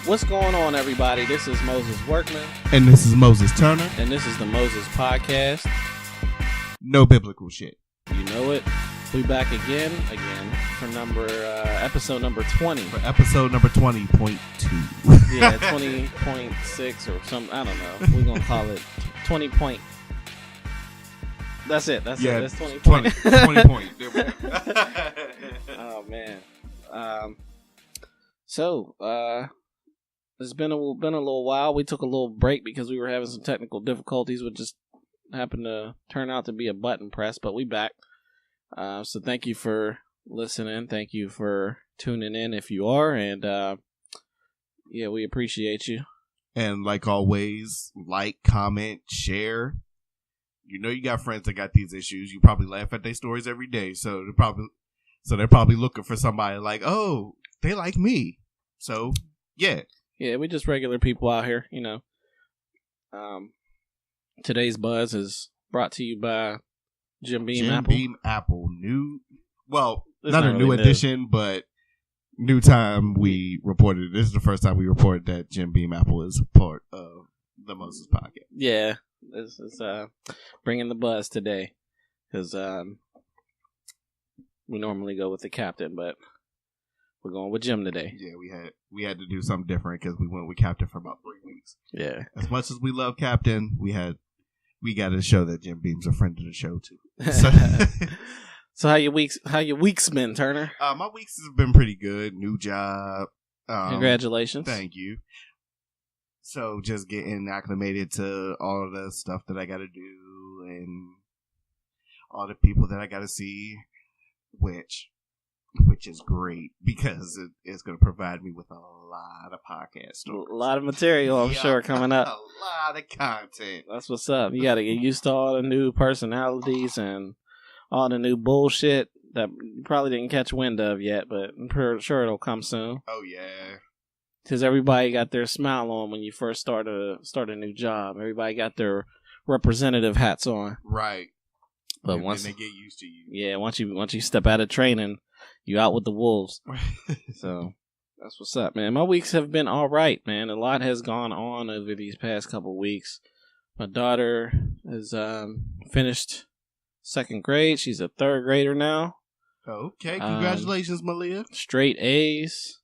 What's going on, everybody? This is Moses Workman. And this is Moses Turner. And this is the Moses Podcast. No biblical shit. You know it. We back again for episode number 20. For episode number 20.2. Yeah, 20.6 or something. I don't know. We're going to call it 20 point. That's it. That's 20 point. 20 point. There we go. Oh, man. So, it's been a little while. We took a little break because we were having some technical difficulties, which just happened to turn out to be a button press, but we back. So thank you for listening. Thank you for tuning in if you are, and yeah, we appreciate you. And like always, like, comment, share. You know you got friends that got these issues. You probably laugh at their stories every day, so they're probably looking for somebody like, oh, they like me. So yeah. Yeah, we just regular people out here, you know. Today's buzz is brought to you by Jim Beam Apple. Jim Beam Apple. Not a not new really edition, but new time we reported. This is the first time we reported that Jim Beam Apple is part of the Moses Podcast. Yeah, this is bringing the buzz today because we normally go with the captain, but we're going with Jim today. Yeah, we had to do something different because we went with Captain for about 3 weeks. Yeah, as much as we love Captain, we got to show that Jim Beam's a friend of the show too. So how your weeks been, Turner? My weeks have been pretty good. New job. Congratulations. Thank you. So just getting acclimated to all of the stuff that I got to do and all the people that I got to see, which is great because it's going to provide me with a lot of podcast stories. A lot of material, I'm sure, coming up. A lot of content. That's what's up. You got to get used to all the new personalities and all the new bullshit that you probably didn't catch wind of yet, but I'm sure it'll come soon. Oh, yeah. Because everybody got their smile on when you first start a new job. Everybody got their representative hats on. Right. But and once they get used to you. Yeah, once you step out of training, you out with the wolves. So that's what's up, man. My weeks have been all right, man. A lot has gone on over these past couple weeks. My daughter has finished 2nd grade. She's a 3rd grader now. Okay, congratulations, Malia. Straight A's.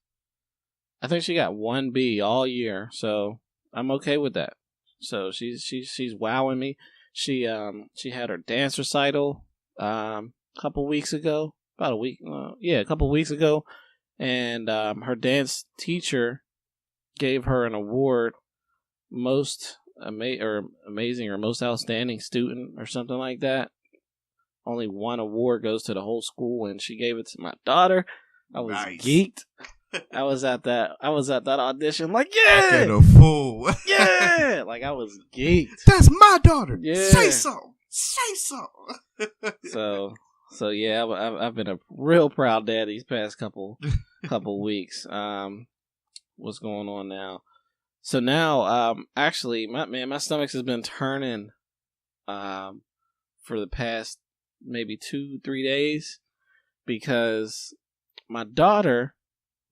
I think she got 1 B all year, so I'm okay with that. So she's wowing me. She had her dance recital a couple weeks ago. About a week, a couple weeks ago, and her dance teacher gave her an award, most amazing or most outstanding student or something like that. Only one award goes to the whole school, and she gave it to my daughter. I was geeked. I was at that audition, like, yeah, a fool. Yeah, like I was geeked. That's my daughter. Yeah, say so. So yeah, I've been a real proud dad these past couple weeks. What's going on now? So now, actually, my stomach has been turning, for the past maybe 2-3 days, because my daughter,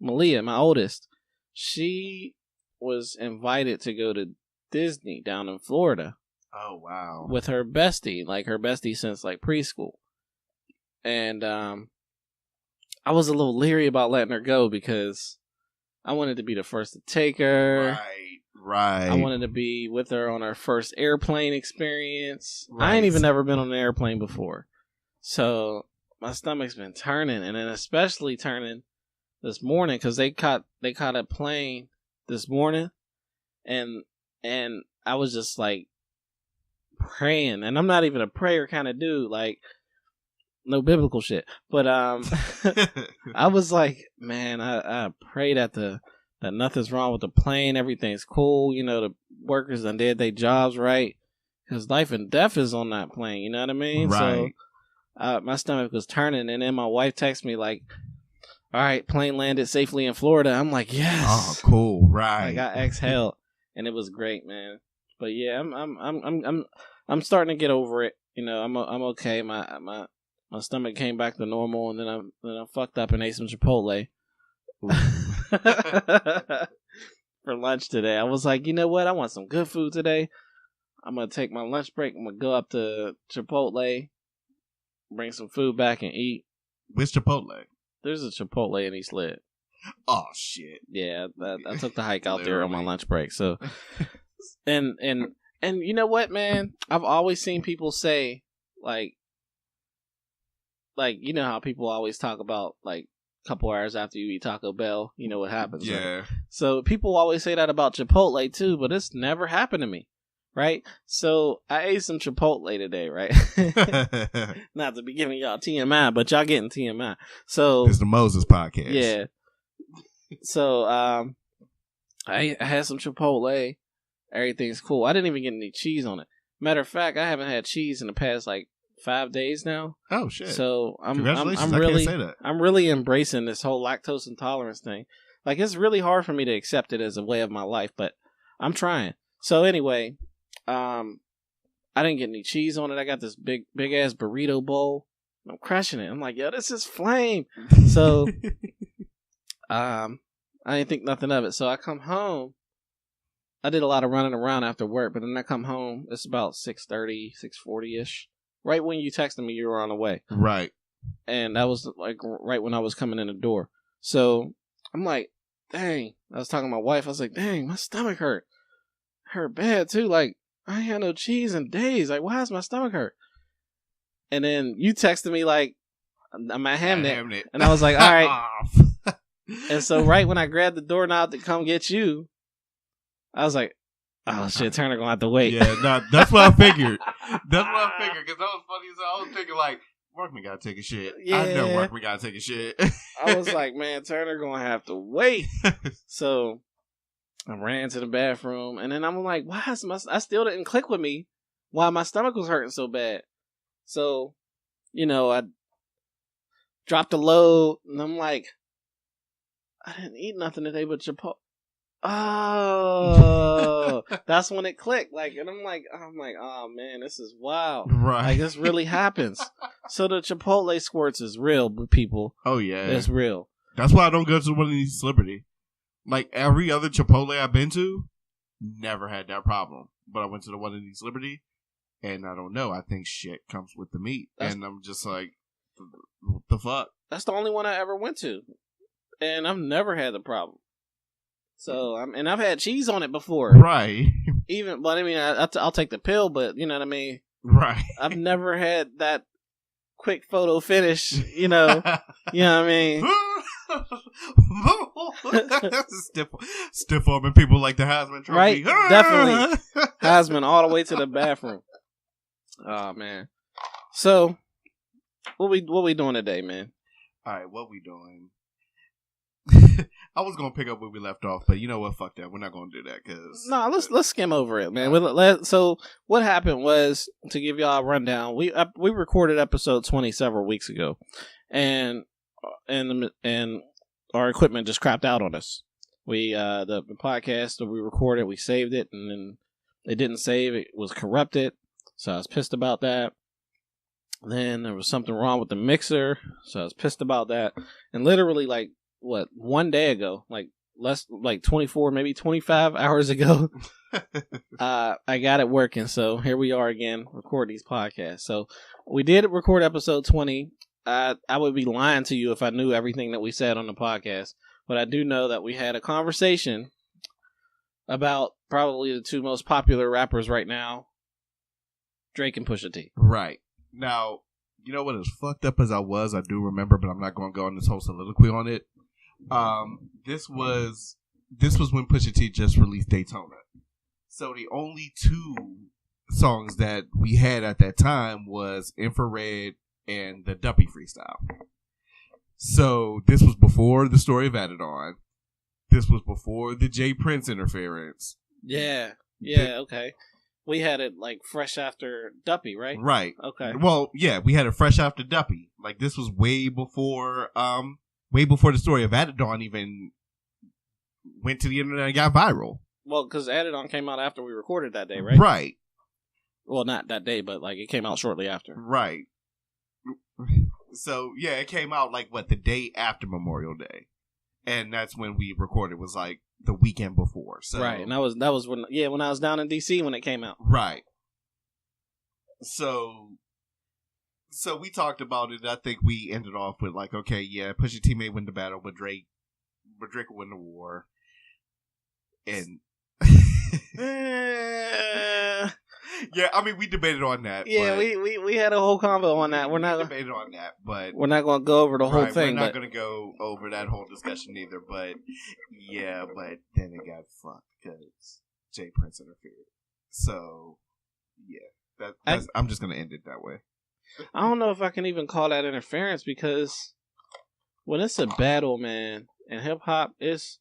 Malia, my oldest, she was invited to go to Disney down in Florida. Oh wow! With her bestie since like preschool. And I was a little leery about letting her go because I wanted to be the first to take her. Right. I wanted to be with her on her first airplane experience. Right. I ain't even never been on an airplane before. So my stomach's been turning, and then especially turning this morning because they caught a plane this morning, and I was just like praying, and I'm not even a prayer kind of dude, like no biblical shit, but I was like, man, I pray that nothing's wrong with the plane, everything's cool, you know, the workers done did their jobs right, because life and death is on that plane, you know what I mean? Right. So my stomach was turning, and then my wife texted me like, all right, plane landed safely in Florida. I'm like, yes. Oh, cool. Right. Like I exhaled, and it was great, man. But yeah, I'm starting to get over it. You know, I'm okay. My stomach came back to normal, and then I fucked up and ate some Chipotle. for lunch today. I was like, you know what? I want some good food today. I'm going to take my lunch break. I'm going to go up to Chipotle, bring some food back and eat. Which Chipotle? There's a Chipotle in East Lit. Oh, shit. Yeah, I took the hike out there on my lunch break. So, and you know what, man? I've always seen people say, like, you know how people always talk about, like, a couple hours after you eat Taco Bell, you know what happens, yeah. right? So people always say that about Chipotle, too, but it's never happened to me, right? So I ate some Chipotle today, right? Not to be giving y'all TMI, but y'all getting TMI. So it's the Moses podcast. Yeah. So I had some Chipotle. Everything's cool. I didn't even get any cheese on it. Matter of fact, I haven't had cheese in the past, like, 5 days now. Oh shit! So Congratulations. I'm I really, can't say that. I'm really embracing this whole lactose intolerance thing. Like, it's really hard for me to accept it as a way of my life, but I'm trying. So anyway, I didn't get any cheese on it. I got this big ass burrito bowl. I'm crushing it. I'm like, yo, this is flame. So I didn't think nothing of it. So I come home. I did a lot of running around after work, but then I come home. It's about 6:30, 6:40-ish. Right when you texted me, you were on the way. Right. And that was like right when I was coming in the door. So I'm like, dang. I was talking to my wife. I was like, dang, my stomach hurt. Hurt bad too. Like, I ain't had no cheese in days. Like, why does my stomach hurt? And then you texted me like, I'm at Hamnet. And I was like, all right. And so right when I grabbed the doorknob to come get you, I was like, oh shit, Turner gonna have to wait. Yeah, no, that's what I figured. That's what I figured, because that was funny. So I was thinking, like, Workman gotta take a shit. Yeah. I know Workman gotta take a shit. I was like, man, Turner gonna have to wait. So I ran to the bathroom, and then I'm like, why is I still didn't click with me why my stomach was hurting so bad. So, you know, I dropped a load, and I'm like, I didn't eat nothing today but Chipotle. Oh, that's when it clicked. Like, and I'm like, oh man, this is wild. Right. Like, this really happens. So the Chipotle squirts is real, people. Oh yeah, it's real. That's why I don't go to one of these Liberty. Like, every other Chipotle I've been to, never had that problem. But I went to the one in East Liberty, and I don't know. I think shit comes with the meat, and I'm just like, what the fuck? That's the only one I ever went to, and I've never had the problem. So, and I've had cheese on it before. Right. But I mean, I'll take the pill, but you know what I mean? Right. I've never had that quick photo finish, you know? You know what I mean? Stiff arming people like the Heisman Trophy. Right? Definitely. Heisman all the way to the bathroom. Oh, man. So, what we doing today, man? All right, what we doing? I was gonna pick up where we left off, but you know what? Fuck that. We're not gonna do that because let's skim over it, man. So what happened was, to give y'all a rundown, we recorded episode 20 several weeks ago, and our equipment just crapped out on us. We the podcast that we recorded, we saved it, and then it didn't save. It was corrupted, so I was pissed about that. Then there was something wrong with the mixer, so I was pissed about that. And literally, like, what, 1 day ago, like 24, maybe 25 hours ago, I got it working. So here we are again, record these podcasts. So we did record episode 20. I would be lying to you if I knew everything that we said on the podcast, but I do know that we had a conversation about probably the two most popular rappers right now, Drake and Pusha T. Right. Now, you know what, as fucked up as I do remember, but I'm not going to go on this whole soliloquy on it. This was when Pusha T just released Daytona. So the only two songs that we had at that time was Infrared and the Duppy freestyle. So this was before the story of Adidon. This was before the Jay Prince interference. Yeah, okay. We had it like fresh after Duppy, right? Right. Okay. Well, yeah, we had it fresh after Duppy. Like, this was way before the story of Adidon even went to the internet and got viral. Well, because Adidon came out after we recorded that day, right? Right. Well, not that day, but like it came out shortly after. Right. So, yeah, it came out like, the day after Memorial Day. And that's when we recorded, was like the weekend before. So right, and that was when I was down in DC when it came out. Right. So we talked about it. I think we ended off with like, okay, yeah, Pusha T may win the battle, but Drake will win the war. And yeah, I mean, we debated on that. Yeah, we had a whole convo on that. We're not debated on that, but we're not going to go over the whole thing. We're not going to go over that whole discussion either. But yeah, but then it got fucked because Jay Prince interfered. So yeah, I'm just going to end it that way. I don't know if I can even call that interference, because when it's a battle, man, and hip hop, it's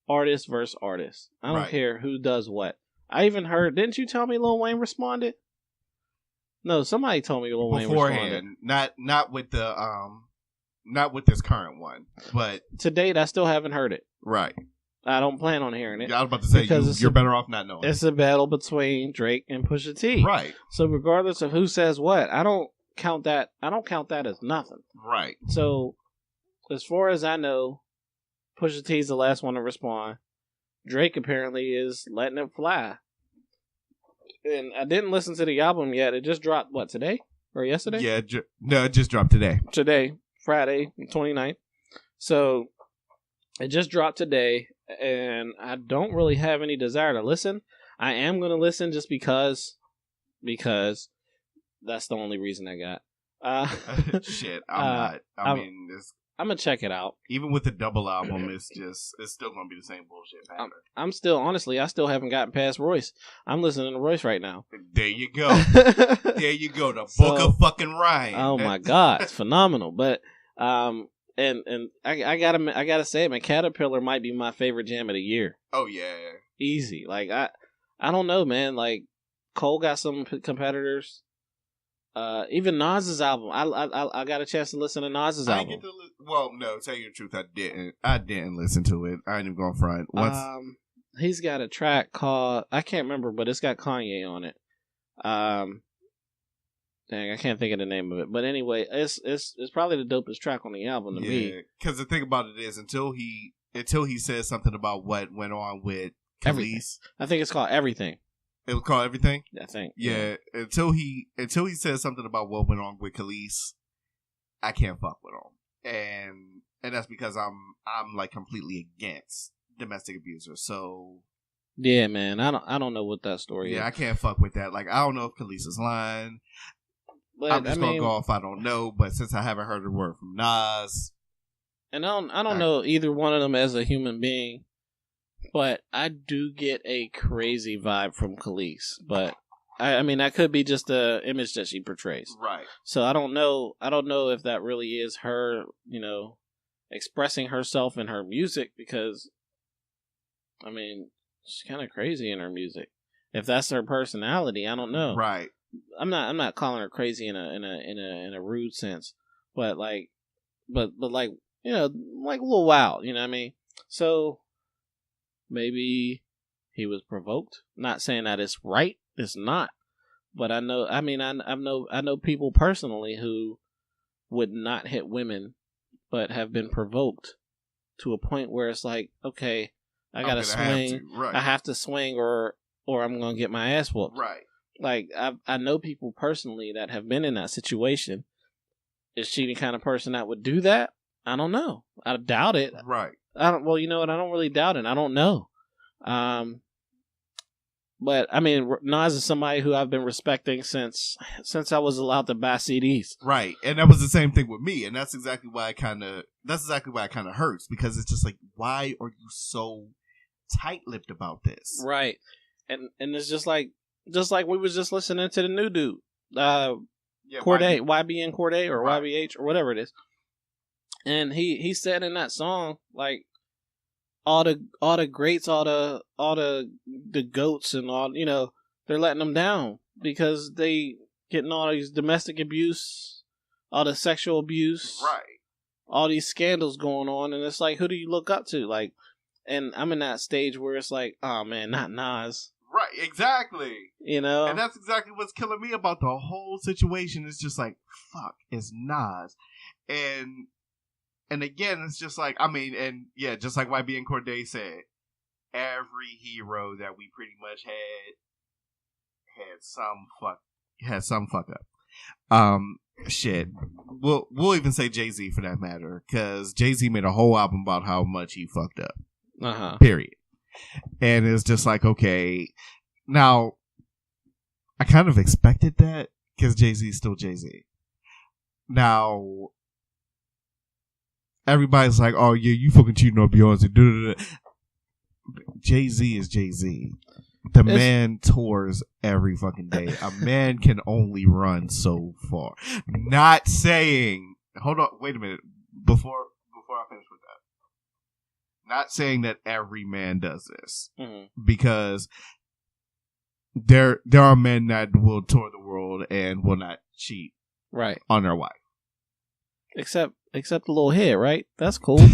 artist versus artist. I don't care who does what. I even heard. Didn't you tell me Lil Wayne responded? No, somebody told me Lil Wayne responded. Not with this current one, but to date, I still haven't heard it. Right. I don't plan on hearing it. Yeah, I was about to say you're better off not knowing. It's a battle between Drake and Pusha T. Right. So regardless of who says what, I don't count that as nothing. Right. So as far as I know, Pusha T's the last one to respond. Drake apparently is letting it fly. And I didn't listen to the album yet. It just dropped, what, today? Or yesterday? Yeah, no, it just dropped today. Today, Friday, 29th. So it just dropped today, and I don't really have any desire to listen. I am going to listen just because that's the only reason I got. Shit, I'm not. I'm gonna check it out. Even with the double album, it's still gonna be the same bullshit pattern. I'm still, honestly, I still haven't gotten past Royce. I'm listening to Royce right now. There you go. There you go. The Book of fucking Ryan. Oh my God, it's phenomenal. But and I gotta say, man, Caterpillar might be my favorite jam of the year. Oh yeah, easy. Like I don't know, man. Like Cole got some competitors. Even Nas's album, I got a chance to listen to Nas's album. Well, no, tell you the truth, I didn't listen to it. I ain't even going front. He's got a track called, I can't remember, but it's got Kanye on it. Dang, I can't think of the name of it. But anyway, it's probably the dopest track on the album to me. Yeah, because the thing about it is, until he says something about what went on with Khalees. I think it's called Everything. It was called Everything? I think. Yeah. Until he says something about what went on with Khalees, I can't fuck with him. And that's because I'm like completely against domestic abusers. So yeah, man, I don't know what that story is. Yeah, I can't fuck with that. Like, I don't know if Khalees is lying. But I'm just gonna go off. I don't know. But since I haven't heard a word from Nas, and I don't know either one of them as a human being. But I do get a crazy vibe from Khalees. But I mean, that could be just the image that she portrays. Right. So I don't know if that really is her, expressing herself in her music, because I mean, she's kind of crazy in her music. If that's her personality, I don't know. Right. I'm not calling her crazy in a rude sense, but like like a little wild, you know what I mean? So maybe he was provoked. Not saying that it's right. It's not. But I know. I mean, I know people personally who would not hit women, but have been provoked to a point where it's like, okay, I gotta swing. I have to swing, or I'm gonna get my ass whooped. Right. Like I know people personally that have been in that situation. Is she the kind of person that would do that? I don't know. I doubt it. Right. Well, you know what? I don't really doubt it. I don't know. But I mean, Nas is somebody who I've been respecting since I was allowed to buy CDs. Right, and that was the same thing with me, and that's exactly why it kind of hurts, because it's just like, why are you so tight-lipped about this? Right, and it's just like we was just listening to the new dude, Cordae, YBN Cordae, or right. YBH, or whatever it is. And he said in that song, like, all the greats, all the goats, and all, they're letting them down because they getting all these domestic abuse, all the sexual abuse, right? All these scandals going on, and it's like, who do you look up to? Like, and I'm in that stage where it's like, oh man, not Nas. Right, exactly. And that's exactly what's killing me about the whole situation. It's just like, fuck, it's Nas, and And again, it's just like, I mean, and yeah, just like YB and Corday said, every hero that we pretty much had some fuck up. Shit. We'll even say Jay-Z for that matter, because Jay-Z made a whole album about how much he fucked up. Period. And it's just like, okay, now I kind of expected that because Jay-Z is still Jay-Z. Now everybody's like, oh yeah, you fucking cheating on Beyonce. Jay-Z is Jay-Z. The man tours every fucking day. A man can only run so far. Not saying, hold on, wait a minute. Before I finish with that. Not saying that every man does this. Mm-hmm. Because there are men that will tour the world and will not cheat on their wife. Except the little head, right? That's cool.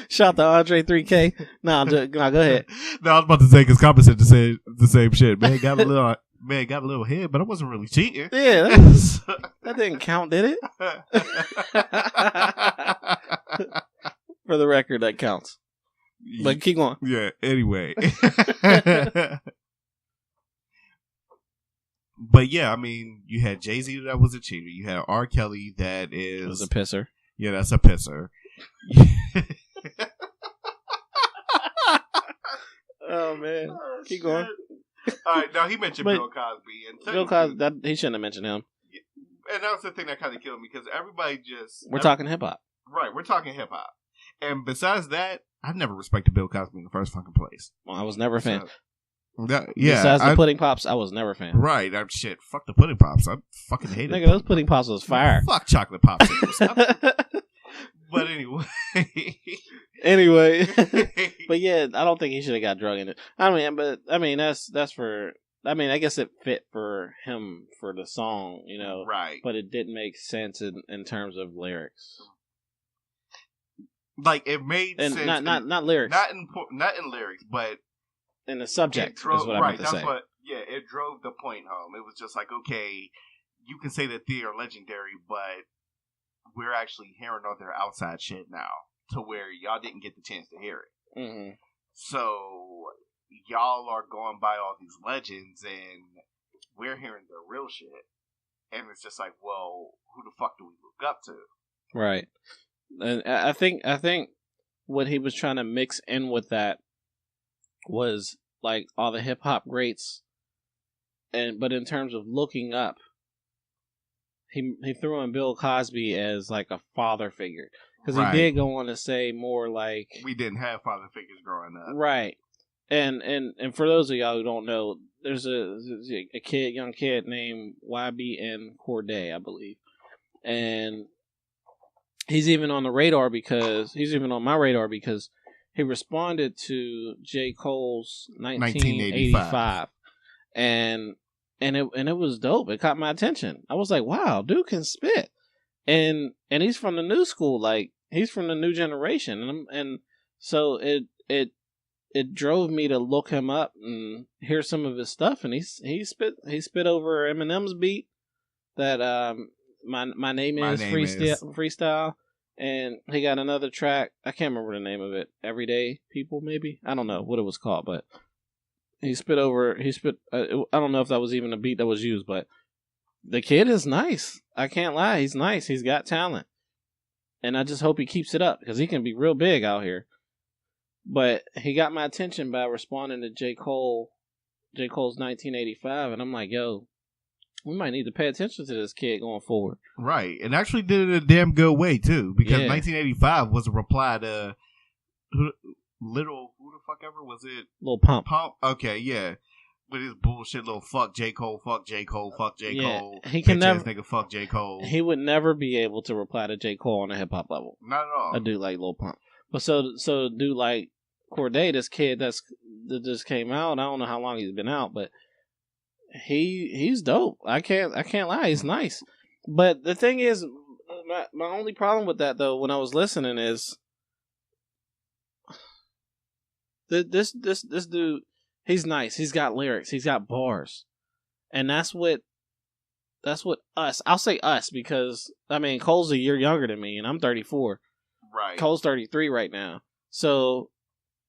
Shout to Andre 3K. No, go ahead. No, I was about to say, because Common said the same shit. Man got a little head, but I wasn't really cheating. Yeah, that didn't count, did it? For the record, that counts. But keep going. Yeah. Anyway. But yeah, I mean, you had Jay-Z that was a cheater. You had R. Kelly that was a pisser. Yeah, that's a pisser. Oh man, keep going. All right, now he mentioned Bill Cosby, and Bill Cosby, he shouldn't have mentioned him. And that was the thing that kind of killed me, because everybody we're talking hip hop, right? We're talking hip hop, and besides that, I never respected Bill Cosby in the first fucking place. Well, I was never a fan. Yeah, besides the Pudding Pops, I was never a fan. Right, shit. Fuck the Pudding Pops. I fucking hated it. Nigga, those Pudding Pops was fire. Fuck chocolate popsicles. But anyway, but yeah, I don't think he should have got drug in it. That's for. I mean, I guess it fit for him for the song, you know. Right. But it didn't make sense in terms of lyrics. Like it made sense. Not lyrics. Not in lyrics, but in the subject is what I meant to say. It drove the point home. It was just like, okay, you can say that they are legendary, but we're actually hearing all their outside shit now, to where y'all didn't get the chance to hear it. Mm-hmm. So y'all are going by all these legends, and we're hearing their real shit. And it's just like, well, who the fuck do we look up to? Right. And I think what he was trying to mix in with that was like all the hip hop greats, but in terms of looking up, he threw in Bill Cosby as like a father figure, because he did go on to say more like we didn't have father figures growing up, right? And for those of y'all who don't know, there's a young kid named YBN Corday, I believe, and he's even on my radar because he responded to J. Cole's 1985. And it was dope. It caught my attention. I was like, wow, dude can spit. And he's from the new school, like he's from the new generation. And so it drove me to look him up and hear some of his stuff, and he spit over Eminem's beat that my name is freestyle. And he got another track. I can't remember the name of it. Everyday People, maybe? I don't know what it was called, but he spit. I don't know if that was even a beat that was used, but the kid is nice. I can't lie. He's nice. He's got talent. And I just hope he keeps it up, because he can be real big out here. But he got my attention by responding to J. Cole's 1985, and I'm like, yo, we might need to pay attention to this kid going forward. Right. And actually did it a damn good way, too. Because 1985 was a reply to who the fuck ever was it? Lil Pump. Okay, yeah. With his bullshit little fuck J. Cole, fuck J. Cole, fuck J. Cole. He can never. Nigga, fuck J. Cole. He would never be able to reply to J. Cole on a hip hop level. Not at all. A dude like Lil Pump. But so a dude like Corday, this kid that just came out, I don't know how long he's been out, but he's dope. I can't lie, he's nice. But the thing is, my only problem with that though, when I was listening, is this dude, he's nice. He's got lyrics. He's got bars, and that's what us. I'll say us because I mean Cole's a year younger than me, and I'm 34. Right. Cole's 33 right now, so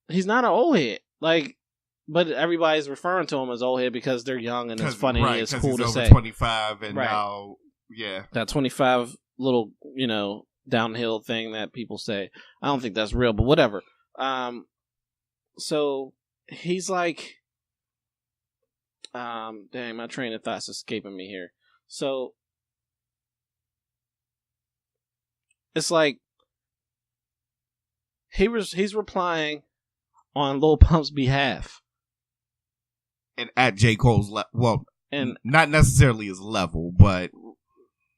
he's not an old head. Like, but everybody's referring to him as old head because they're young and it's funny. Right, it's cool he's to over say. 25 and Right. now, yeah, that 25 little downhill thing that people say. I don't think that's real, but whatever. So he's like, dang, my train of thought's escaping me here. So it's like he's replying on Lil Pump's behalf, and at J. Cole's level. and not necessarily his level, but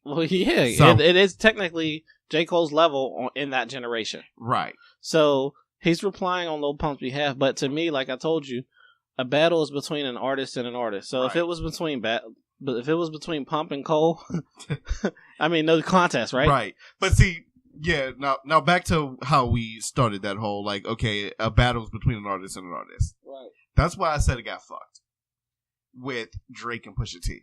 yeah, it is technically J. Cole's level in that generation, right? So he's replying on Lil Pump's behalf, but to me, like I told you, a battle is between an artist and an artist. So if it was between Pump and Cole, I mean, no contest, right? Right. But see, yeah. Now back to how we started that whole like, okay, a battle is between an artist and an artist. Right. That's why I said it got fucked with Drake and Pusha T.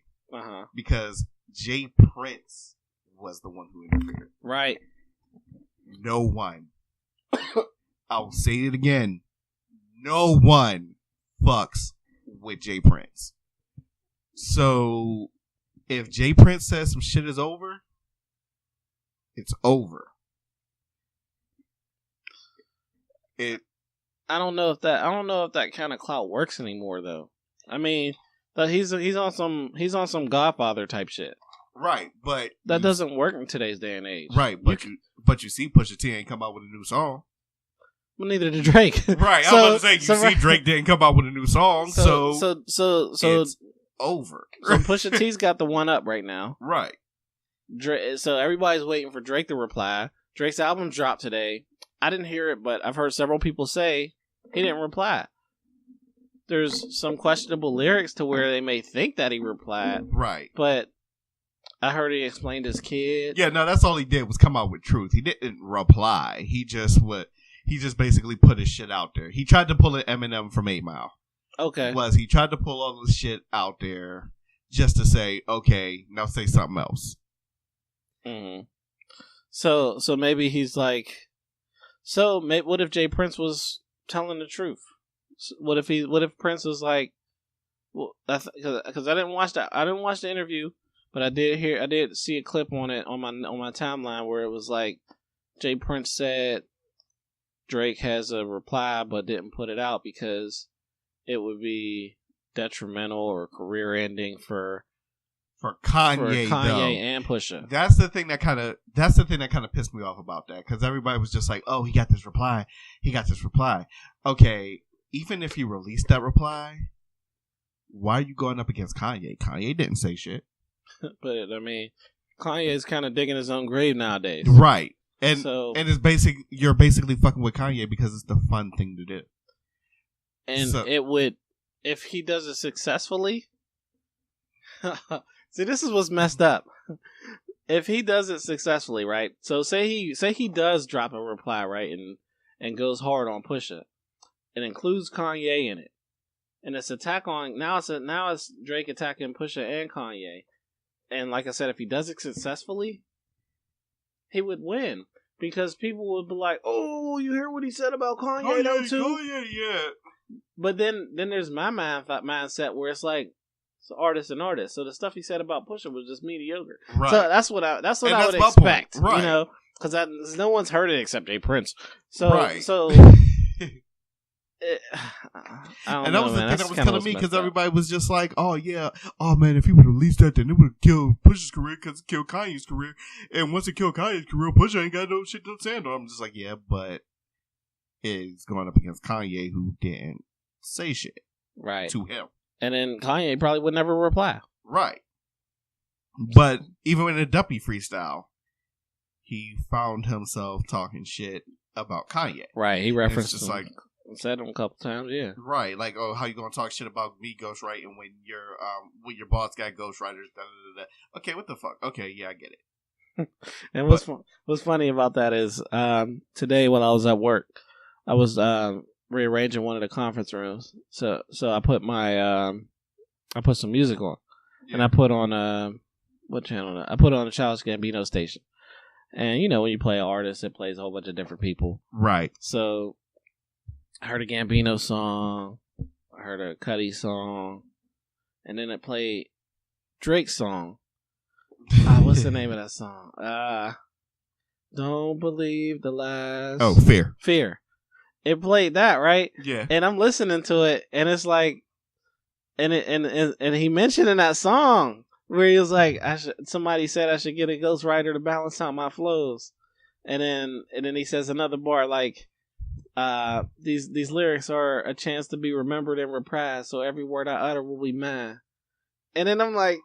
Because Jay Prince was the one who interfered. Right. No one. I'll say it again. No one fucks with Jay Prince. So if Jay Prince says some shit is over, it's over. I don't know if that kind of clout works anymore though. I mean, he's on some Godfather type shit. Right, but that doesn't work in today's day and age. Right, but you see Pusha T ain't come out with a new song. Well, neither did Drake. Right, I was about to say see Drake didn't come out with a new song, so it's over. So Pusha T's got the one up right now. Right. So everybody's waiting for Drake to reply. Drake's album dropped today. I didn't hear it, but I've heard several people say he didn't reply. There's some questionable lyrics to where they may think that he replied. Right. But I heard he explained his kid. Yeah, no, that's all he did was come out with truth. He didn't reply. He just basically put his shit out there. He tried to pull an Eminem from 8 Mile. Okay. He tried to pull all this shit out there just to say, okay, now say something else. Mm-hmm. So maybe he's like, what if Jay Prince was telling the truth? What if Prince was like, well, because I didn't watch the interview, but I did see a clip on it on my timeline where it was like Jay Prince said Drake has a reply but didn't put it out because it would be detrimental or career ending for Kanye and Pusha. That's the thing that kind of pissed me off about that, because everybody was just like, "Oh, he got this reply. Okay, even if he released that reply, why are you going up against Kanye? Kanye didn't say shit. But I mean, Kanye is kind of digging his own grave nowadays, right? And you're basically fucking with Kanye because it's the fun thing to do. And it would, if he does it successfully. See, this is what's messed up. If he does it successfully, right? So say he does drop a reply, right, and goes hard on Pusha. It includes Kanye in it, and it's now it's Drake attacking Pusha and Kanye. And like I said, if he does it successfully, he would win because people would be like, "Oh, you hear what he said about Kanye though too?" Kanye, yeah. But then there's my mindset where it's like, it's artist and artist. So the stuff he said about Pusha was just mediocre. Right. So that's what I would expect. Right. You know, because no one's heard it except Jay Prince. So right. So. And that was the thing that was killing me, because everybody was just like, "Oh yeah, oh man, if he would release that, then it would have killed Pusha's career because it killed Kanye's career. And once it killed Kanye's career, Pusha ain't got no shit to stand on." I'm just like, yeah, but it's going up against Kanye, who didn't say shit to him. And then Kanye probably would never reply. Right. But even in a Duppy freestyle, he found himself talking shit about Kanye. Right. He referenced just like said him a couple times, yeah. Right. Like, oh, how you gonna talk shit about me ghostwriting when your boss got ghostwriters? Da, da, da, da. Okay, what the fuck? Okay, yeah, I get it. And what's funny about that is today when I was at work, I was rearranging one of the conference rooms. So I put I put some music on, and I put on what channel? I put it on the Childish Gambino station, and when you play an artist, it plays a whole bunch of different people. Right. So I heard a Gambino song, I heard a Cudi song, and then it played Drake's song. What's the name of that song? Don't Believe the Lies. Oh, Fear. Fear. It played that, right? Yeah. And I'm listening to it, and it's like, and he mentioned in that song where he was like, somebody said I should get a ghostwriter to balance out my flows, and then he says another bar like, these lyrics are a chance to be remembered and reprised, so every word I utter will be mine. And then I'm like,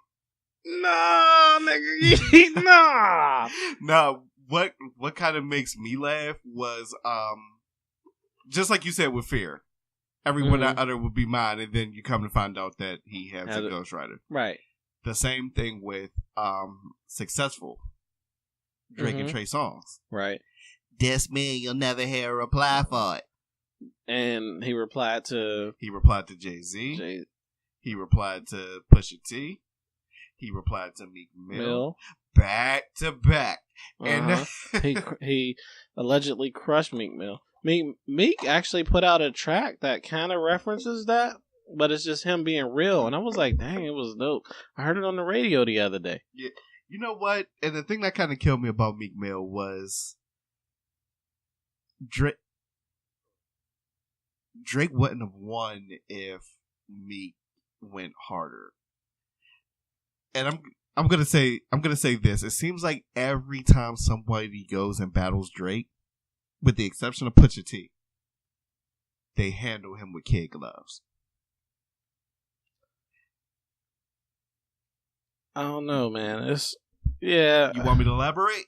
no, nigga, no. No, what kind of makes me laugh was just like you said with Fear. Everyone I utter would be mine, and then you come to find out that he has a ghostwriter. Right. The same thing with Successful. Drake and Trey Songz. Right. This mean you'll never hear a reply for it. And he replied to Jay-Z. He replied to Pusha T. He replied to Meek Mill. Back to back. And he allegedly crushed Meek Mill. Meek actually put out a track that kind of references that, but it's just him being real. And I was like, dang, it was dope. I heard it on the radio the other day. Yeah. You know what? And the thing that kind of killed me about Meek Mill was Drake wouldn't have won if Meek went harder. And I'm gonna say this. It seems like every time somebody goes and battles Drake, with the exception of Pusha T, they handle him with kid gloves. I don't know, man. Yeah. You want me to elaborate?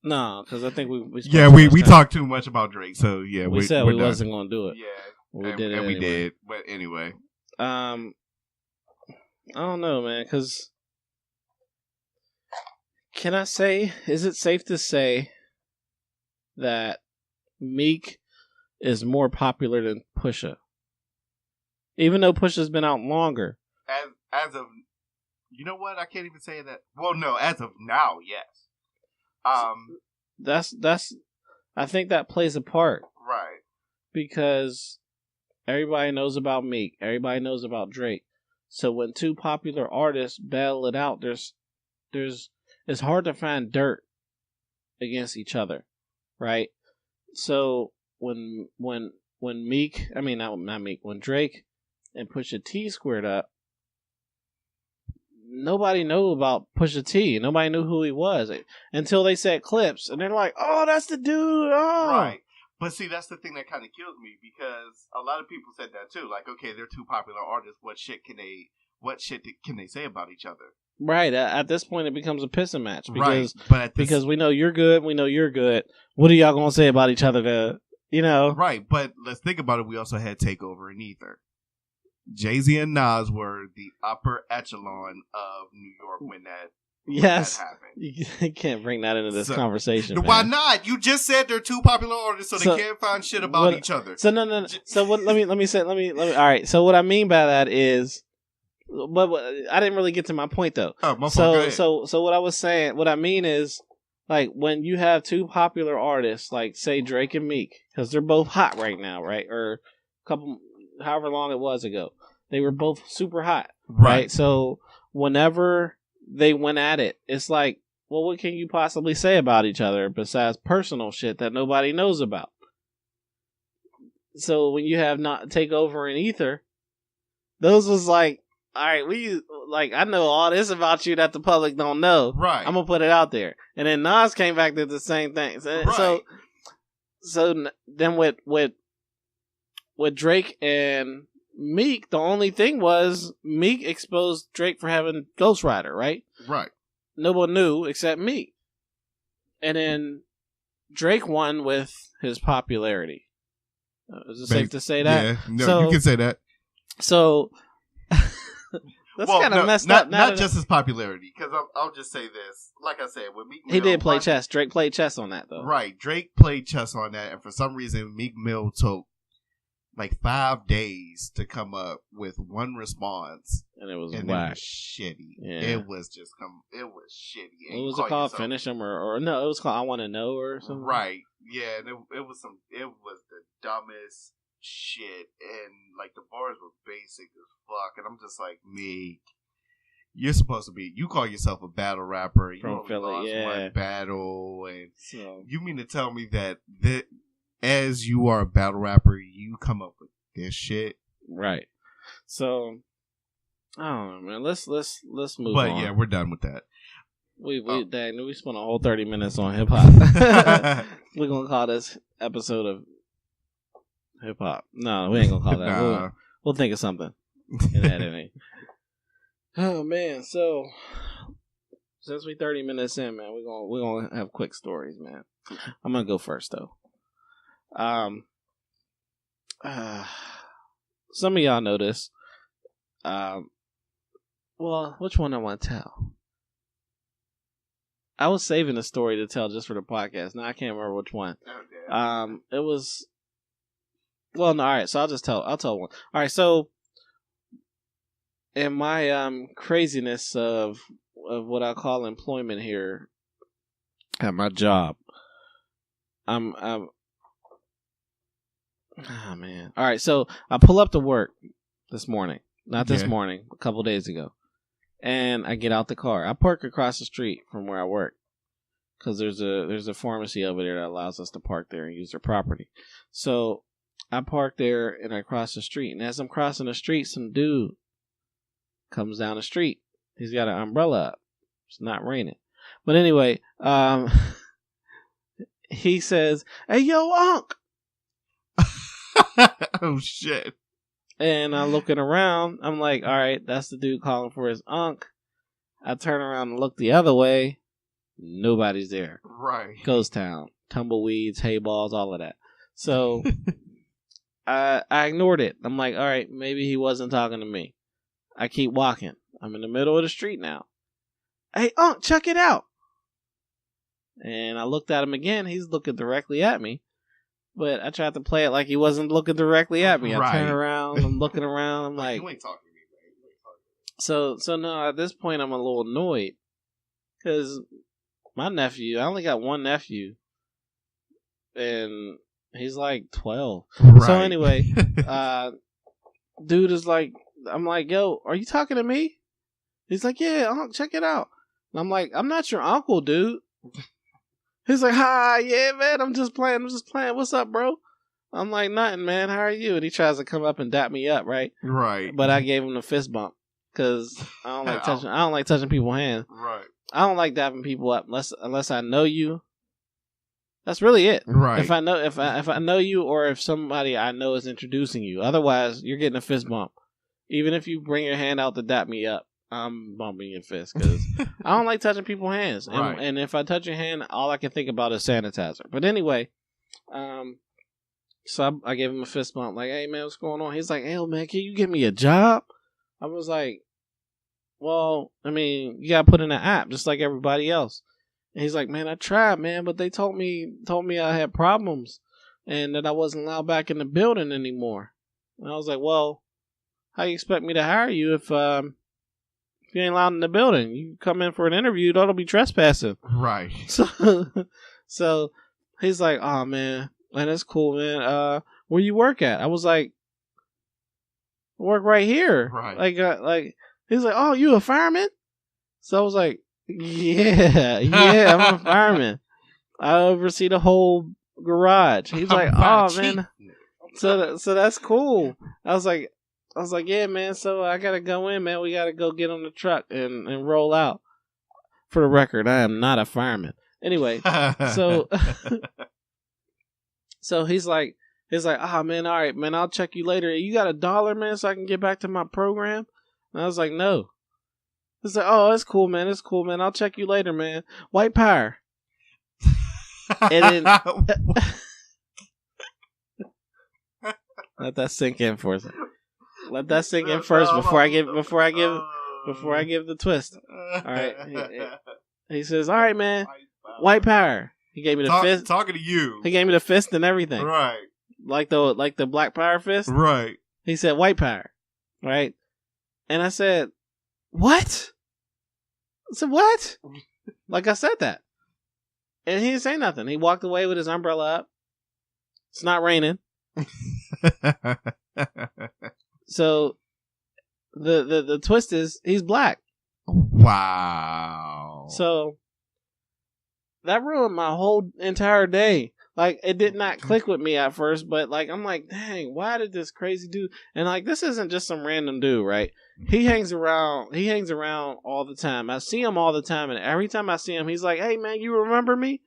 No, because I think we talked too much about Drake, so yeah, we said we wasn't gonna do it. Yeah, we did. But anyway, I don't know, man. Because is it safe to say that Meek is more popular than Pusha, even though Pusha's been out longer? As of, you know what? I can't even say that. Well, no, as of now, yes. That's I think that plays a part. Right. Because everybody knows about Meek, everybody knows about Drake. So when two popular artists battle it out, it's hard to find dirt against each other, right? So when Meek, I mean not Meek, when Drake and Pusha T squared up, nobody knew about Pusha T. Nobody knew who he was until they said Clips, and they're like, "Oh, that's the dude!" Oh, right. But see, that's the thing that kind of kills me because a lot of people said that too. Like, okay, they're two popular artists. What shit can they say about each other? Right. At this point, it becomes a pissing match because because we know you're good, we know you're good. What are y'all gonna say about each other? Right. But let's think about it. We also had Takeover and Ether. Jay-Z and Nas were the upper echelon of New York when that happened. You can't bring that into this conversation. Why not? You just said they're two popular artists, so they can't find shit about each other. So no. So what? Let me. All right. So what I mean by that is, but I didn't really get to my point though. Oh, my fault. So what I was saying, what I mean is, like when you have two popular artists, like say Drake and Meek, because they're both hot right now, right? Or however long it was ago. They were both super hot, right? So whenever they went at it, it's like, well, what can you possibly say about each other besides personal shit that nobody knows about? So when you have not Takeover and Ether, those was like, all right, I know all this about you that the public don't know. Right. I'm gonna put it out there. And then Nas came back to the same thing. So then with Drake and Meek, the only thing was Meek exposed Drake for having ghostwriter, right? Right. No one knew except Meek. And then Drake won with his popularity. Is it safe to say that? Yeah, no, you can say that. So that's kind of messed up. Not just his popularity, because I'll just say this. Like I said, with Meek Mill, he did play chess. Drake played chess on that, though. Right. Drake played chess on that, and for some reason, Meek Mill took like 5 days to come up with one response, and it was and whack. it was shitty. Yeah. It was shitty. What was it called? Finish them or no? It was called I Want to Know or something. Right? Yeah, and it was the dumbest shit, and like the bars were basic as fuck, and I'm just like, me. You're supposed to be. You call yourself a battle rapper. You only lost one battle, and so you mean to tell me that as you are a battle rapper, you come up with this shit? Right. So, I don't know, man. Let's move on. But yeah, we're done with that. We spent a whole 30 minutes on hip hop. We're gonna call this episode of hip hop. No, we ain't gonna call that. Nah. We'll think of something in editing. Oh man, so since we 30 minutes in, man, we're gonna have quick stories, man. I'm gonna go first though. Some of y'all know this. Well, which one I want to tell? I was saving a story to tell just for the podcast. Now I can't remember which one. It was. Well, no, all right. So I'll tell one. All right, so. In my craziness of what I call employment here at my job, oh man. All right, so I pull up to work this morning. Not this morning, a couple days ago. And I get out the car. I park across the street from where I work because there's a pharmacy over there that allows us to park there and use their property. So I park there and I cross the street. And as I'm crossing the street, some dude comes down the street. He's got an umbrella up. It's not raining. But anyway, he says, "Hey, yo, Unc." Oh, shit. And I'm looking around. I'm like, all right, that's the dude calling for his Unc. I turn around and look the other way. Nobody's there. Right. Ghost town. Tumbleweeds, hay balls, all of that. So I ignored it. I'm like, all right, maybe he wasn't talking to me. I keep walking. I'm in the middle of the street now. "Hey, Unc, check it out." And I looked at him again. He's looking directly at me. But I tried to play it like he wasn't looking directly at me. I turn around. I'm looking around. I'm like, you ain't talking to me, man. You ain't talking to me. So no, at this point, I'm a little annoyed. Because my nephew, I only got one nephew. And he's like 12. Right. So anyway, dude is like, I'm like, "Yo, are you talking to me?" He's like, "Yeah, Unc, check it out." And I'm like, "I'm not your uncle, dude." He's like, "Hi, yeah, man, I'm just playing. What's up, bro?" I'm like, "Nothing, man. How are you?" And he tries to come up and dap me up, right? Right. But I gave him the fist bump because I don't like touching people's hands. Right. I don't like dapping people up unless I know you. That's really it. Right. If I know you, or if somebody I know is introducing you. Otherwise, you're getting a fist bump. Even if you bring your hand out to dap me up, I'm bumping your fist because I don't like touching people's hands. And, and if I touch your hand, all I can think about is sanitizer. But anyway, so I gave him a fist bump. Like, "Hey, man, what's going on?" He's like, "Hey, man, can you give me a job?" I was like, "Well, I mean, you got to put in an app just like everybody else." And he's like, "Man, I tried, man, but they told me I had problems and that I wasn't allowed back in the building anymore." And I was like, "Well, how you expect me to hire you if you ain't allowed in the building? You come in for an interview, that'll be trespassing." Right. So he's like, "Oh man, that's cool, man. Where you work at?" I was like, "I work right here." Right. Like he's like, "Oh, you a fireman?" So I was like, Yeah, I'm a fireman. I oversee the whole garage. He's like, "Oh man, so that's cool." I was like, "Yeah, man. So I gotta go in, man. We gotta go get on the truck and roll out." For the record, I am not a fireman. Anyway, so he's like, "Oh man, all right, man. I'll check you later. You got $1, man, so I can get back to my program?" And I was like, "No." He's like, "Oh, that's cool, man. It's cool, man. I'll check you later, man. White power." And then let that sink in for a second. Let that sink in first before I give the twist. All right. He says, "All right, man. White power." He gave me the fist. Talking to you. He gave me the fist and everything. Right. like the black power fist. Right. He said white power, right? And I said, what? I said, what? Like I said that. And he didn't say nothing. He walked away with his umbrella up. It's not raining. So the twist is he's black. Wow. So that ruined my whole entire day. Like, it did not click with me at first, but like, I'm like, dang, why did this crazy dude? And like, this isn't just some random dude, right? He hangs around all the time. I see him all the time, and every time I see him, he's like, hey man, you remember me?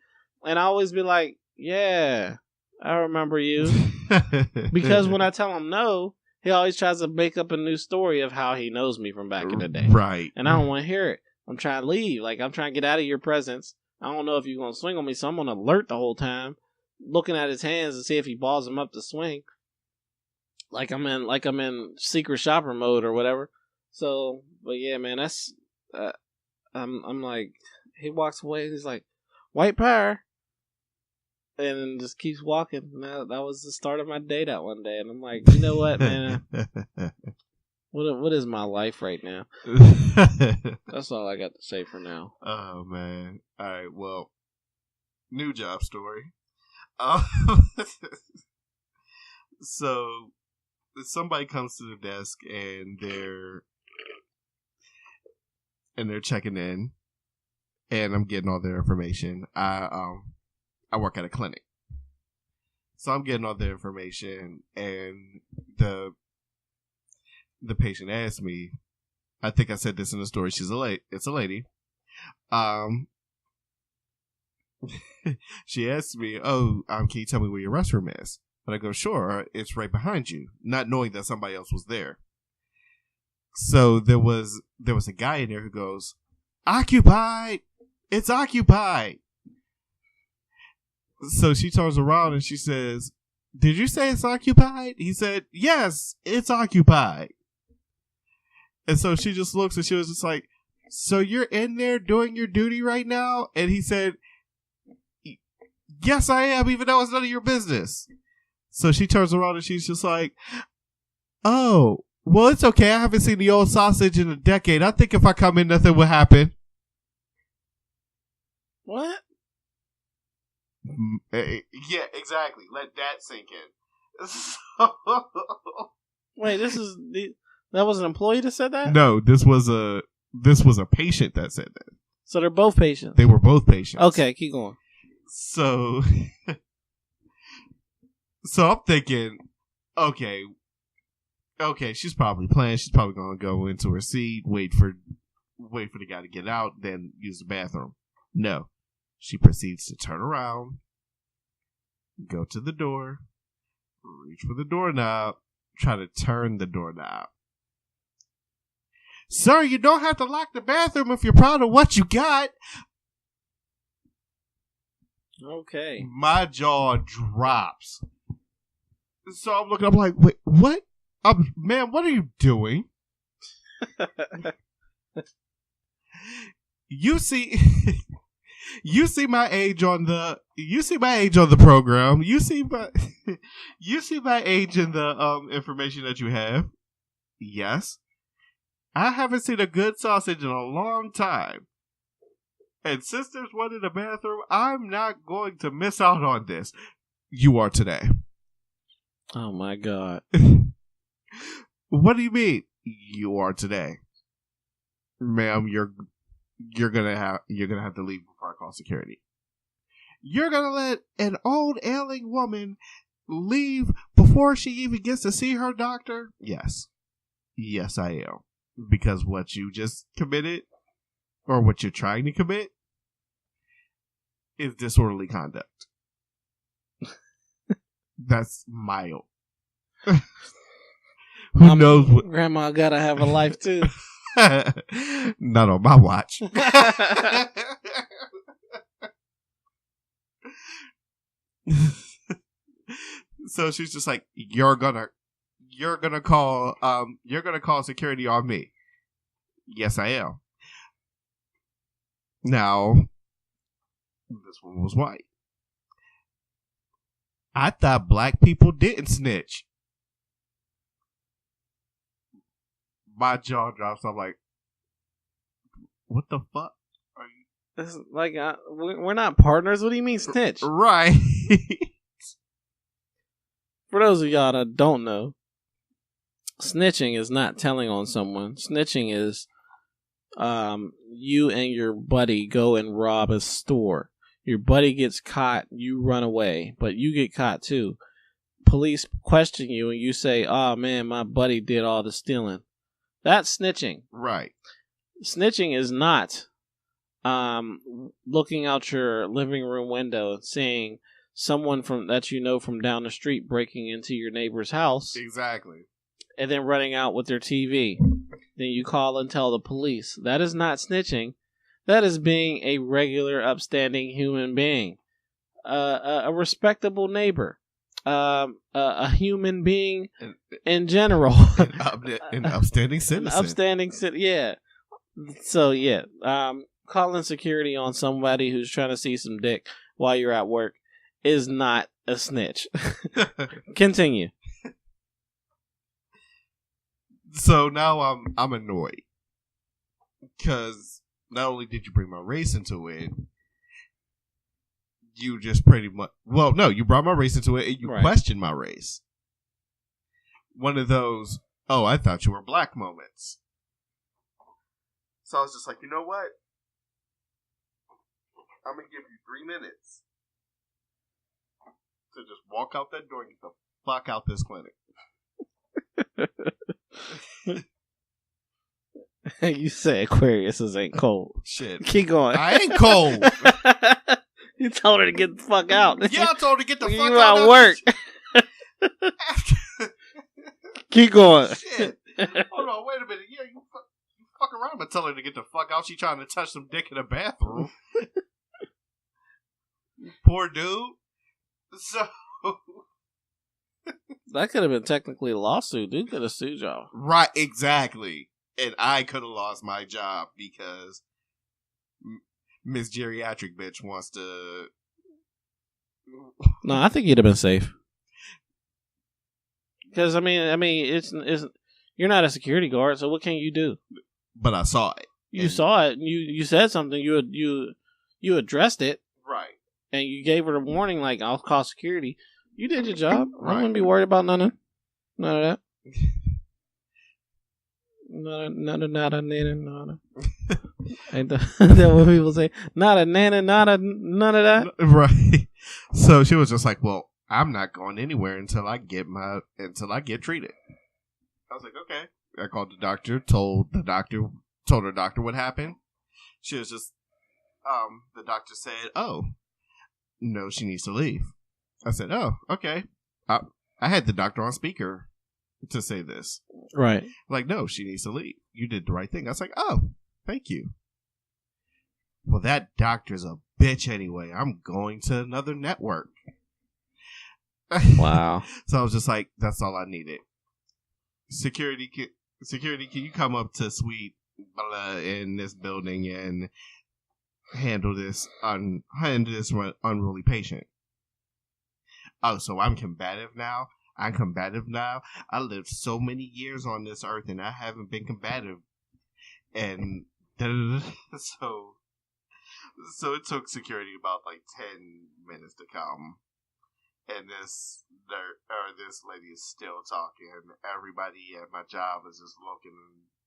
And I always be like, yeah, I remember you. Because when I tell him no, he always tries to make up a new story of how he knows me from back in the day. Right. And I don't want to hear it. I'm trying to leave. Like, I'm trying to get out of your presence. I don't know if you're going to swing on me, so I'm on alert the whole time, looking at his hands to see if he balls them up to swing. Like I'm in secret shopper mode or whatever. So, but yeah, man, that's I'm like, he walks away. He's like, white power, and just keeps walking. That was the start of my day that one day, and I'm like, you know what, man? What is my life right now? That's all I got to say for now. Oh man! All right, well, new job story. So somebody comes to the desk and they're checking in, and I'm getting all their information. I work at a clinic, so I'm getting all their information, and the patient asked me. I think I said this in the story. It's a lady. She asked me, "Oh, can you tell me where your restroom is?" And I go, "Sure, it's right behind you," not knowing that somebody else was there. So there was a guy in there who goes, "Occupied! It's occupied!" So she turns around and she says, "Did you say it's occupied?" He said, "Yes, it's occupied." And so she just looks and she was just like, "So you're in there doing your duty right now?" And he said, "Yes, I am, even though it's none of your business." So she turns around and she's just like, "Oh, well, it's okay. I haven't seen the old sausage in a decade. I think if I come in, nothing will happen." What? Yeah, exactly. Let that sink in. Wait, that was an employee that said that? No, this was a patient that said that. So they're both patients. They were both patients. Okay, keep going. So I'm thinking, okay, she's probably playing. She's probably going to go into her seat, wait for the guy to get out, then use the bathroom. No, she proceeds to turn around, go to the door, reach for the doorknob, try to turn the doorknob. "Sir, you don't have to lock the bathroom if you're proud of what you got." Okay. My jaw drops. So I'm looking, I'm like, wait, what? Ma'am, what are you doing? You see my age on the program. You see my age in the information that you have. Yes. I haven't seen a good sausage in a long time. And since there's one in the bathroom, I'm not going to miss out on this. You are today. Oh my God. What do you mean? You are today. Ma'am, you're gonna have to leave before I call security. You're gonna let an old ailing woman leave before she even gets to see her doctor? Yes. Yes, I am. Because what you just committed, or what you're trying to commit, is disorderly conduct. That's mild. Who knows what? Grandma gotta have a life too. Not on my watch. So she's just like, you're gonna call security on me. Yes, I am. Now, this one was white. I thought black people didn't snitch. My jaw drops. I'm like, what the fuck are you? This is like we're not partners. What do you mean snitch? Right. For those of y'all that don't know, snitching is not telling on someone. Snitching is you and your buddy go and rob a store. Your buddy gets caught, you run away, but you get caught too. Police question you and you say, "Oh man, my buddy did all the stealing." That's snitching. Right. Snitching is not looking out your living room window and seeing someone that you know from down the street breaking into your neighbor's house. Exactly. And then running out with their TV. Then you call and tell the police. That is not snitching. That is being a regular, upstanding human being. A respectable neighbor. A human being in general. An upstanding citizen. An upstanding citizen, yeah. So, yeah. Calling security on somebody who's trying to see some dick while you're at work is not a snitch. Continue. So now I'm annoyed because not only did you bring my race into it, you just pretty much you brought my race into it and you questioned my race. One of those, oh, I thought you were black moments. So I was just like, you know what? I'm gonna give you 3 minutes to just walk out that door and get the fuck out this clinic. You say Aquarius ain't cold. Shit. Keep going. I ain't cold. You told her to get the fuck out. Yeah, I told her to get the fuck out. You at work. Keep going. Shit. Hold on, wait a minute. Yeah, you fuck around and tell her to get the fuck out. She trying to touch some dick in the bathroom. Poor dude. So that could have been technically a lawsuit. Dude could have sued y'all. Right, exactly. And I could have lost my job because Miss Geriatric bitch wants to. No, I think you'd have been safe. Because I mean, it's you're not a security guard, so what can you do? But I saw it. You saw it. And you said something. You addressed it. Right. And you gave her a warning, like, I'll call security. You did your job. Right. I wouldn't be worried about none of that. Nada. Ain't that what people say? Nada, none of that. Right. So she was just like, well, I'm not going anywhere until I get treated. I was like, okay. I called the doctor, told her doctor what happened. She was just, the doctor said, oh, no, she needs to leave. I said, oh, okay. I had the doctor on speaker to say this. Right. Like, no, she needs to leave. You did the right thing. I was like, oh, thank you. Well, that doctor's a bitch anyway. I'm going to another network. Wow. So I was just like, that's all I needed. Security, can you come up to suite in this building and handle this unruly patient? Oh, so I'm combative now? I lived so many years on this earth and I haven't been combative. And so it took security about like 10 minutes to come. And this lady is still talking. Everybody at my job was just looking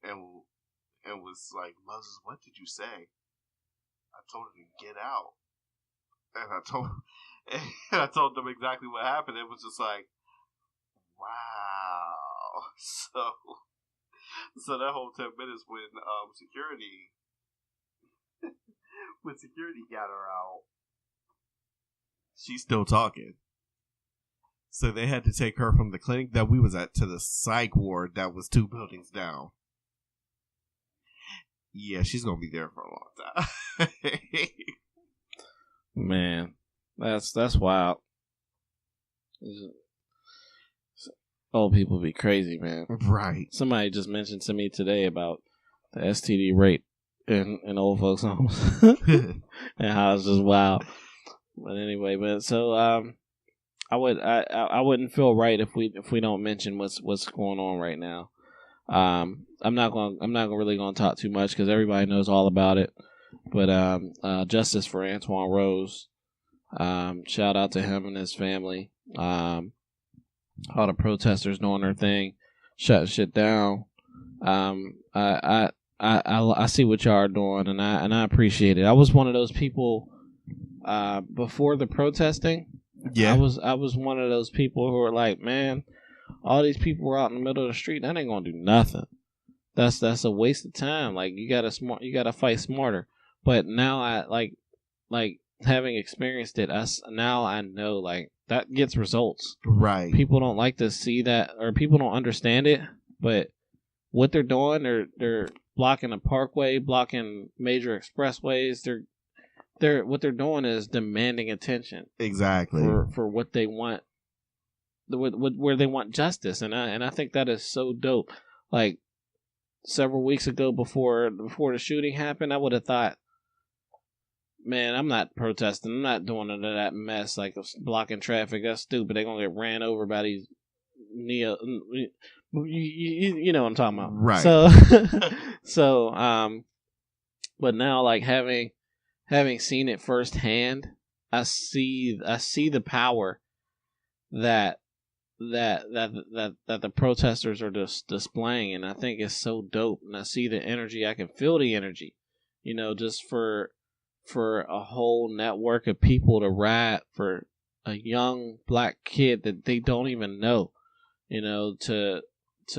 and was like, Moses, what did you say? I told her to get out. And I told them exactly what happened. It was just like, wow. So that whole 10 minutes when security got her out, she's still talking. So they had to take her from the clinic that we was at to the psych ward that was 2 buildings down. Yeah, she's gonna be there for a long time. Man, that's wild. Old people be crazy, man. Right. Somebody just mentioned to me today about the STD rate in old folks' homes and how it's just wild. But anyway, so I wouldn't feel right if we don't mention what's going on right now. I'm not really gonna talk too much because everybody knows all about it. But justice for Antoine Rose. Shout out to him and his family. All the protesters doing their thing, shutting shit down. I see what y'all are doing, and I appreciate it. I was one of those people before the protesting. Yeah, I was one of those people who were like, man, all these people were out in the middle of the street. That ain't gonna do nothing. That's a waste of time. Like you gotta fight smarter. But now I like having experienced it. Now I know like that gets results. Right. People don't like to see that, or people don't understand it. But what they're doing, they're blocking a parkway, blocking major expressways. They're what they're doing is demanding attention. Exactly. For what they want, where they want justice, and I think that is so dope. Like several weeks ago, before the shooting happened, I would have thought, man, I'm not protesting. I'm not doing none of that mess, like blocking traffic. That's stupid. They're gonna get ran over by these neo. You know what I'm talking about, right? So, but now, like having seen it firsthand, I see the power that the protesters are just displaying, and I think it's so dope. And I see the energy. I can feel the energy, just for a whole network of people to ride for a young black kid that they don't even know, to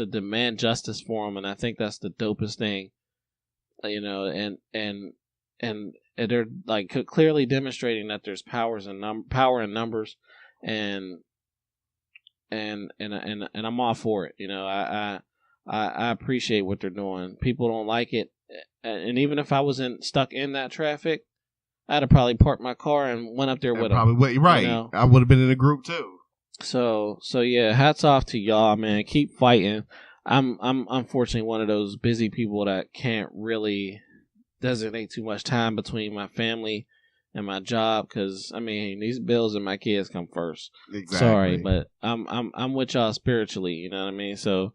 demand justice for them. And I think that's the dopest thing, and they're like clearly demonstrating that there's power in numbers, and I'm all for it. I appreciate what they're doing. People don't like it, and even if I wasn't stuck in that traffic, I'd have probably parked my car and went up there with them. Probably right. I would have been in a group too. So yeah, hats off to y'all, man. Keep fighting. I'm unfortunately one of those busy people that can't really designate too much time between my family and my job, because these bills and my kids come first. Exactly. Sorry, but I'm with y'all spiritually. You know what I mean? So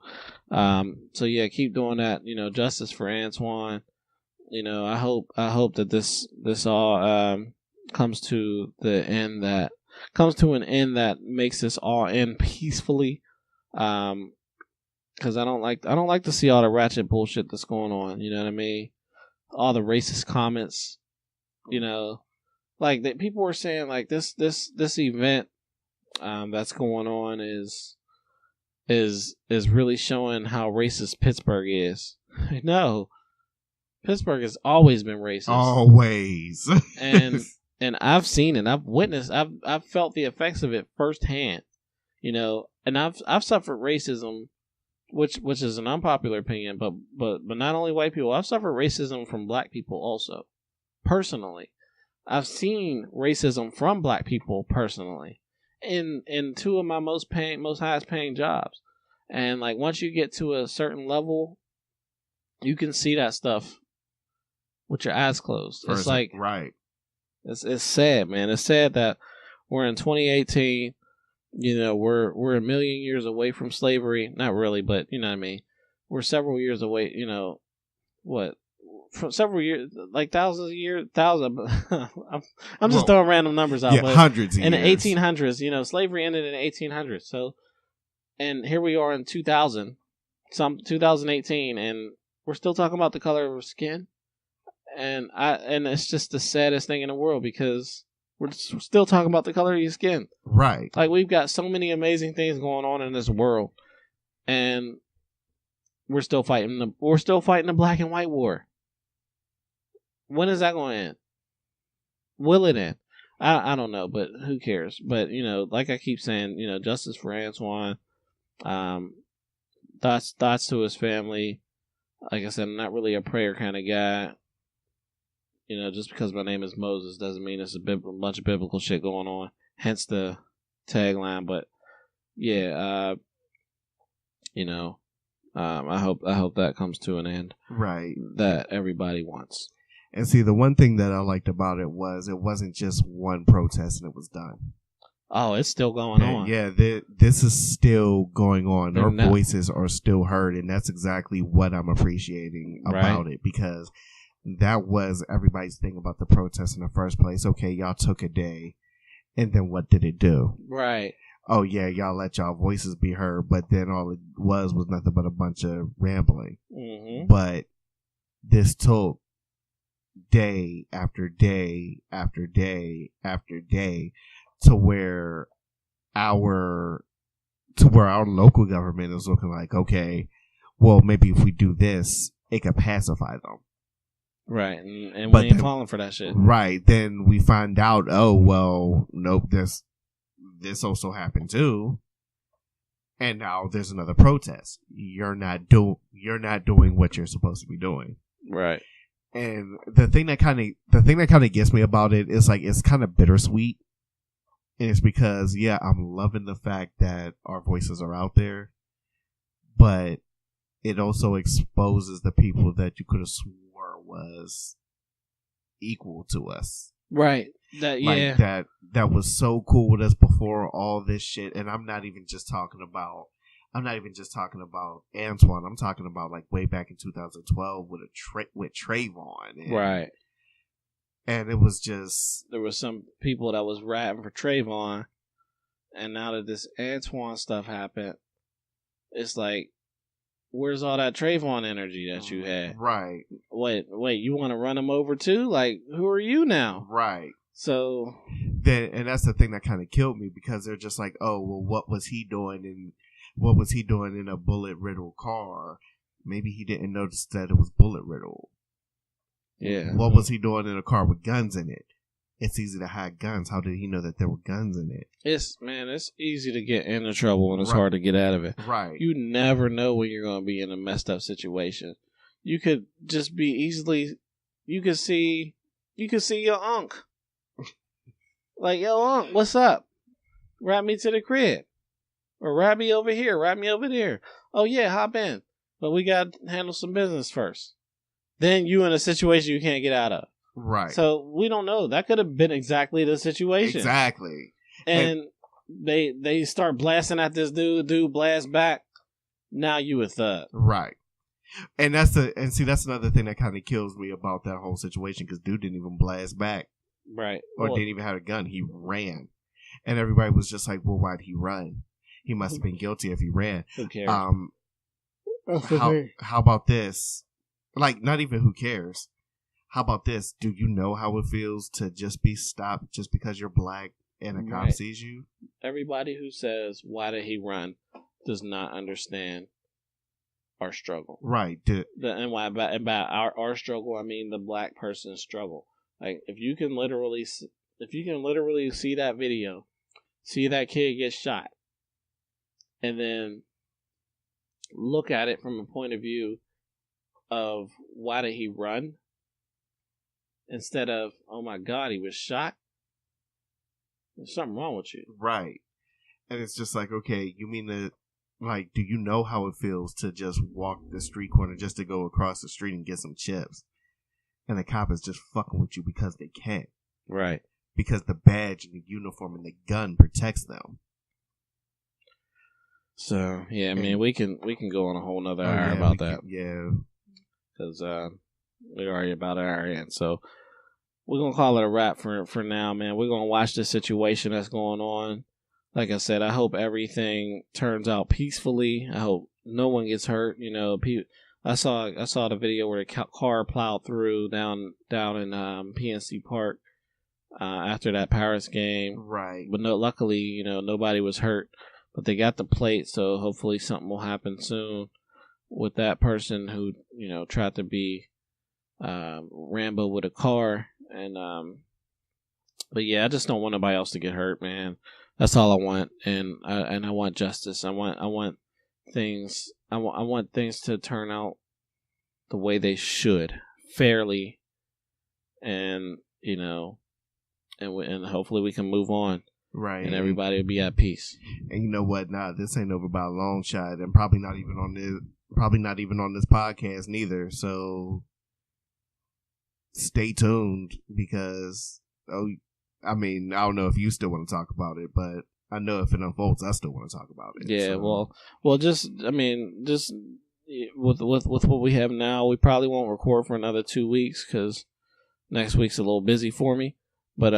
yeah, keep doing that. Justice for Antoine. I hope that this all comes to an end that makes this all end peacefully. Because I don't like to see all the ratchet bullshit that's going on. You know what I mean? All the racist comments. Like that people were saying, like this event that's going on is really showing how racist Pittsburgh is. No, Pittsburgh has always been racist. Always. and I've seen it. I've witnessed. I've felt the effects of it firsthand. And I've suffered racism, which is an unpopular opinion, but not only white people. I've suffered racism from black people also, personally. I've seen racism from black people personally in two of my most highest paying jobs. And like once you get to a certain level, you can see that stuff with your eyes closed. It's like, right. It's sad, man. It's sad that we're in 2018. We're a million years away from slavery. Not really, but you know what I mean. We're several years away. From several years, like thousands of years, I'm just throwing random numbers out. Yeah, but hundreds of years. In the 1800s, slavery ended in the 1800s. So, and here we are in 2018, and we're still talking about the color of our skin. And it's just the saddest thing in the world, because we're still talking about the color of your skin. Right. Like, we've got so many amazing things going on in this world, and we're still fighting the black and white war. When is that going to end? Will it end? I don't know, but who cares? But, like I keep saying, justice for Antoine. Thoughts to his family. Like I said, I'm not really a prayer kind of guy. Just because my name is Moses doesn't mean there's a bunch of biblical shit going on. Hence the tagline. But yeah, I hope that comes to an end. Right. That everybody wants. And see, the one thing that I liked about it wasn't just one protest and it was done. Oh, it's still going on. Yeah, this is still going on. They're Our not- voices are still heard, and that's exactly what I'm appreciating about it, because that was everybody's thing about the protest in the first place. Okay, y'all took a day, and then what did it do? Right. Oh yeah, y'all let y'all voices be heard, but then all it was nothing but a bunch of rambling. Mm-hmm. But this took day after day after day after day to where our local government is looking like, okay, well, maybe if we do this, it could pacify them. Right, and But we ain't then- falling for that shit. Right. Then we find out, oh, well, nope, this also happened too. And now there's another protest. You're not doing what you're supposed to be doing. Right. And the thing that kind of gets me about it is like, it's kind of bittersweet. And it's because, yeah, I'm loving the fact that our voices are out there, but it also exposes the people that you could have swore was equal to us. Right. Like that was so cool with us before all this shit. And I'm not even just talking about Antoine. I'm talking about like way back in 2012 with Trayvon. And, right. And it was just, There was some people that was rapping for Trayvon, and now that this Antoine stuff happened, it's like, where's all that Trayvon energy that you had? right, Wait, you want to run him over too? Like, who are you now? right. So And that's the thing that kind of killed me, because they're just like, oh, well, what was he doing in a bullet riddled car? Maybe he didn't notice that it was bullet riddled. yeah, What was he doing in a car with guns in it? It's easy to hide guns. How did he know that there were guns in it? it's easy to get into trouble and it's Right. hard to get out of it. Right. You never know when you're going to be in a messed up situation. You could just be easily. You could see your unk. Like, yo, unk, what's up? Ride me to the crib, or ride me over here, ride me over there. Oh yeah, hop in. But we got to handle some business first. Then you in a situation you can't get out of. Right. So we don't know. That could have been exactly the situation. Exactly. And they start blasting at this dude blast back. Now you a thug. Right. And that's another thing that kind of kills me about that whole situation, because dude didn't even blast back, Right. or didn't even have a gun. He ran, and everybody was just like, "Well, why'd he run? He must have been guilty if he ran." Who cares? How about this? Like, not even who cares. How about this? Do you know how it feels to just be stopped just because you're black and a cop Right. sees you? Everybody who says, why did he run, does not understand our struggle. Right. And by our struggle, I mean the black person's struggle. Like, if you can literally see that video, see that kid get shot, and then look at it from a point of view of why did he run, instead of, oh my God, he was shot, there's something wrong with you. Right. And it's just like, okay, you mean to, like, do you know how it feels to just walk the street corner just to go across the street and get some chips? And the cop is just fucking with you because they can. Right. Because the badge and the uniform and the gun protects them. So, yeah, I mean, we can go on a whole nother Oh, hour yeah, about that. Yeah. Because we're already about an hour in. So we're going to call it a wrap for now, man. We're going to watch the situation that's going on. Like I said, I hope everything turns out peacefully. I hope no one gets hurt. You know, I saw the video where a car plowed through down in PNC Park after that Paris game. Right. But luckily, you know, nobody was hurt. But they got the plate, so hopefully something will happen soon with that person who, you know, tried to be Rambo with a car. And but yeah, I just don't want nobody else to get hurt, man. That's all I want, and I want justice. I want things. I want things to turn out the way they should, fairly, and you know, and hopefully we can move on. Right. And everybody will be at peace. And you know what? Nah, this ain't over by a long shot, and probably not even on this podcast neither. So stay tuned, because I mean, I don't know if you still want to talk about it, but I know if it unfolds, I still want to talk about it. Yeah, so. well, just with what we have now, we probably won't record for another 2 weeks because next week's a little busy for me. But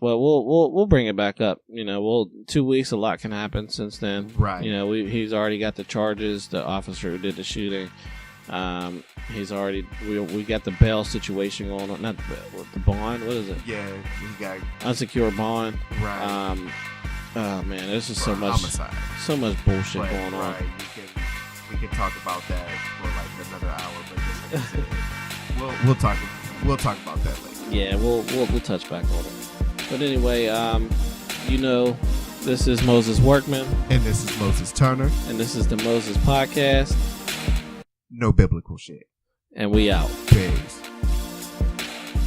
well, we'll bring it back up. 2 weeks, a lot can happen since then. Right. He's already got the charges. The officer who did the shooting. He's already we got the bail situation going on. Not the bond. What is it? Yeah, he got unsecured bond. Right. Oh man, there's just so much homicide. So much bullshit But, going on. Right. We can talk about that for like another hour. But just like I said, we'll talk about that later. Yeah, we'll touch back on it. But anyway, this is Moses Workman, and this is Moses Turner, and this is the Moses Podcast. No biblical shit. And we out. Peace.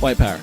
White power.